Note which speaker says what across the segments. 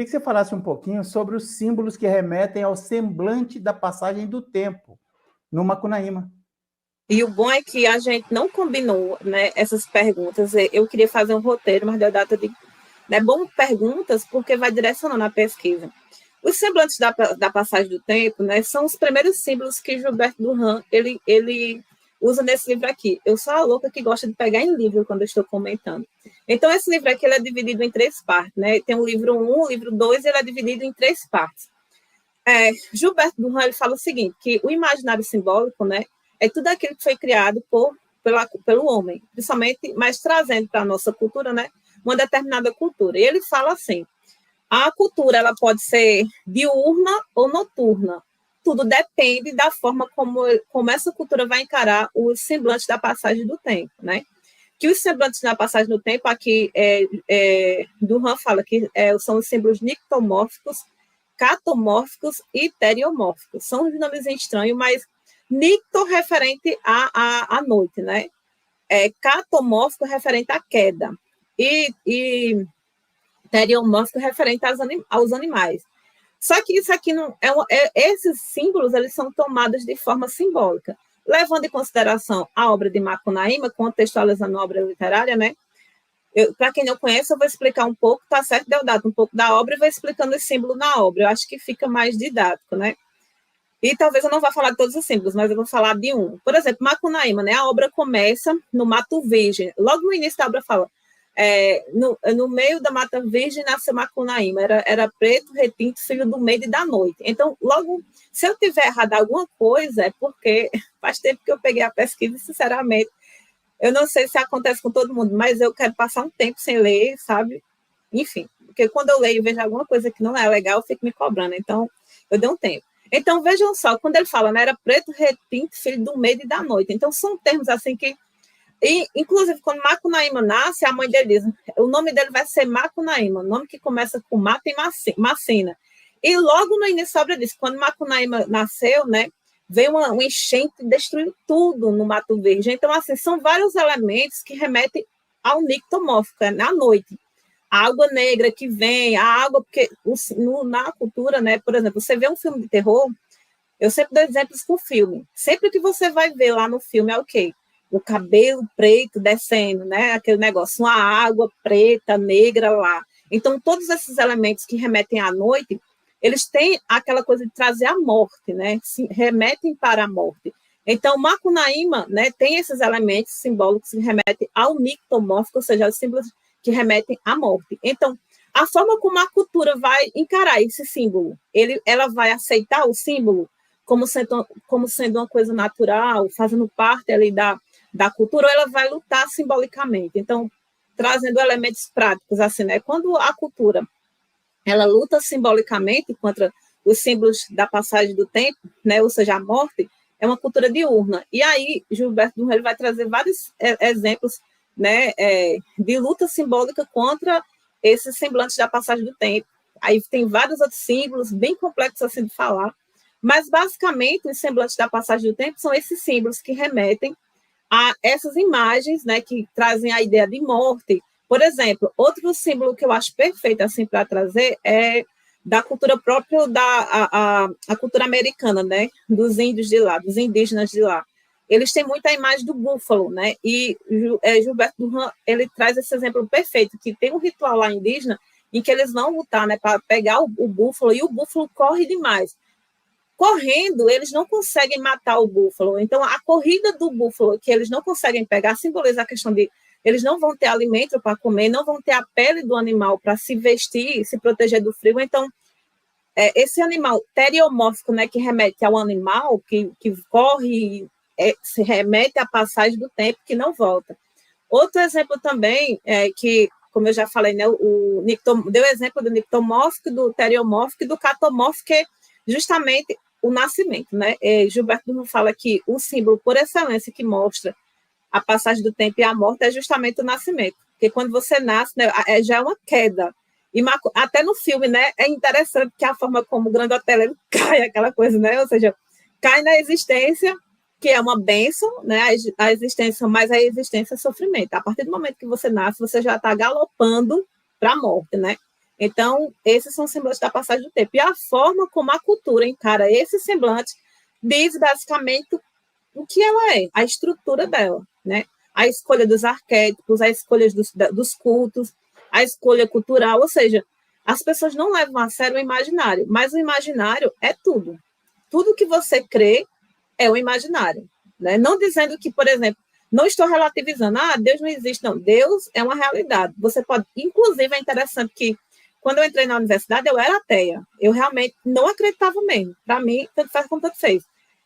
Speaker 1: que você falasse um pouquinho sobre os símbolos que remetem ao semblante da passagem do tempo no Macunaíma.
Speaker 2: E o bom é que a gente não combinou, né, essas perguntas. Eu queria fazer um roteiro, mas deu data de... É bom perguntas porque vai direcionando a pesquisa. Os semblantes da passagem do tempo, né, são os primeiros símbolos que Gilberto Durand ele usa nesse livro aqui. Eu sou a louca que gosta de pegar em livro quando eu estou comentando. Então, esse livro aqui ele é dividido em 3 partes. Né? Tem o livro 1, o livro 2, ele é dividido em 3 partes. Gilberto Durand ele fala o seguinte, que o imaginário simbólico, né, é tudo aquilo que foi criado pelo homem, principalmente, mas trazendo para a nossa cultura, né, uma determinada cultura. E ele fala assim, a cultura ela pode ser diurna ou noturna. Tudo depende da forma como essa cultura vai encarar os semblantes da passagem do tempo, né? Que os semblantes da passagem do tempo, aqui Durand fala que são os símbolos nictomórficos, catomórficos e teriomórficos. São uns nomes estranhos, mas nicto referente à noite, né? Catomórfico referente à queda. E teriomórfico referente aos animais. Só que isso aqui não esses símbolos eles são tomados de forma simbólica, levando em consideração a obra de Macunaíma, contextualizando a obra literária, né? Para quem não conhece, eu vou explicar um pouco, tá certo, Deodato, um pouco da obra e vou explicando os símbolos na obra. Eu acho que fica mais didático, né? E talvez eu não vá falar de todos os símbolos, mas eu vou falar de um. Por exemplo, Macunaíma, né? A obra começa no Mato Virgem. Logo no início da obra fala no meio da Mata Virgem nasceu Macunaíma, era preto, retinto, filho do meio e da noite. Então, logo, se eu tiver errado alguma coisa, é porque faz tempo que eu peguei a pesquisa e, sinceramente, eu não sei se acontece com todo mundo, mas eu quero passar um tempo sem ler, sabe? Enfim, porque quando eu leio e vejo alguma coisa que não é legal, eu fico me cobrando. Então, eu dei um tempo. Então, vejam só, quando ele fala, né, era preto, retinto, filho do meio e da noite. Então, são termos assim que e, inclusive, quando Macunaíma nasce, a mãe dele diz, o nome dele vai ser Macunaíma, nome que começa com mata e macina. E logo no início da obra diz, quando Macunaíma nasceu, né, veio uma enchente e destruiu tudo no Mato Verde. Então, assim, são vários elementos que remetem ao nictomórfico, na noite. A água negra que vem, a água, porque na cultura, né, por exemplo, você vê um filme de terror, eu sempre dou exemplos com filme. Sempre que você vai ver lá no filme é o quê? O cabelo preto descendo, né? Aquele negócio, uma água preta, negra lá. Então, todos esses elementos que remetem à noite, eles têm aquela coisa de trazer a morte, né? Se remetem para a morte. Então, Macunaíma, né, tem esses elementos simbólicos que remetem ao nictomórfico, ou seja, os símbolos que remetem à morte. Então, a forma como a cultura vai encarar esse símbolo, ela vai aceitar o símbolo como sendo uma coisa natural, fazendo parte ali da cultura, ou ela vai lutar simbolicamente. Então, trazendo elementos práticos, assim, né? Quando a cultura ela luta simbolicamente contra os símbolos da passagem do tempo, né? Ou seja, a morte, é uma cultura diurna. E aí, Gilberto Durand vai trazer vários exemplos, né, de luta simbólica contra esses semblantes da passagem do tempo. Aí tem vários outros símbolos, bem complexos assim de falar, mas, basicamente, os semblantes da passagem do tempo são esses símbolos que remetem a essas imagens, né, que trazem a ideia de morte. Por exemplo, outro símbolo que eu acho perfeito assim para trazer é da cultura própria a cultura americana, né, dos índios de lá, dos indígenas de lá. Eles têm muita imagem do búfalo, né, e Gilberto Durand, ele traz esse exemplo perfeito, que tem um ritual lá indígena em que eles vão lutar, né, para pegar o búfalo, e o búfalo corre demais. Correndo, eles não conseguem matar o búfalo. Então, a corrida do búfalo, que eles não conseguem pegar, simboliza a questão de eles não vão ter alimento para comer, não vão ter a pele do animal para se vestir, se proteger do frio. Então, esse animal teriomórfico, né, que remete ao animal, que corre, se remete à passagem do tempo, que não volta. Outro exemplo também, que, como eu já falei, né, deu exemplo do nictomórfico, do teriomórfico e do catomórfico, que é justamente o nascimento, né? Gilberto Durand fala que o símbolo por excelência que mostra a passagem do tempo e a morte é justamente o nascimento, porque quando você nasce, né, já é uma queda. E até no filme, né, é interessante que a forma como o Grande Otelo ele cai, aquela coisa, né? Ou seja, cai na existência, que é uma bênção, né? A existência, mas a existência é sofrimento. A partir do momento que você nasce, você já está galopando para a morte, né? Então, esses são os semblantes da passagem do tempo. E a forma como a cultura encara esse semblante diz basicamente o que ela é, a estrutura dela, né? A escolha dos arquétipos, a escolha dos cultos, a escolha cultural, ou seja, as pessoas não levam a sério o imaginário, mas o imaginário é tudo. Tudo que você crê é o imaginário, né? Não dizendo que, por exemplo, não estou relativizando, Deus não existe, não. Deus é uma realidade. Você pode, inclusive, é interessante que quando eu entrei na universidade, eu era ateia. Eu realmente não acreditava mesmo. Para mim, tanto faz como tanto fez.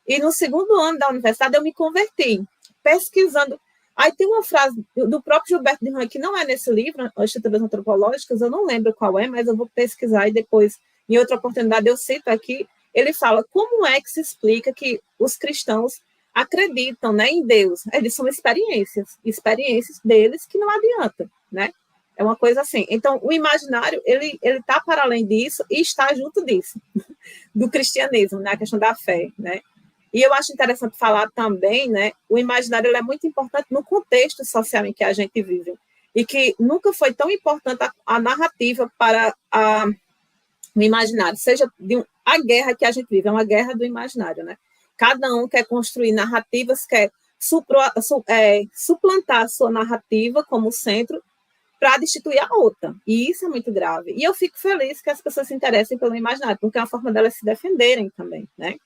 Speaker 2: E no segundo ano da universidade, eu me converti, pesquisando. Aí tem uma frase do próprio Gilberto de Ramos, que não é nesse livro, As Estruturas Antropológicas, eu não lembro qual é, mas eu vou pesquisar e depois, em outra oportunidade, eu cito aqui. Ele fala como é que se explica que os cristãos acreditam, né, em Deus. Eles são experiências deles que não adianta, né? É uma coisa assim. Então, o imaginário, ele está para além disso e está junto disso, do cristianismo, né, a questão da fé, né? E eu acho interessante falar também, né, o imaginário ele é muito importante no contexto social em que a gente vive, e que nunca foi tão importante a narrativa para o imaginário, seja a guerra que a gente vive, é uma guerra do imaginário, né? Cada um quer construir narrativas, quer suplantar a sua narrativa como centro para destituir a outra. E isso é muito grave. E eu fico feliz que as pessoas se interessem pelo imaginário, porque é uma forma delas se defenderem também, né?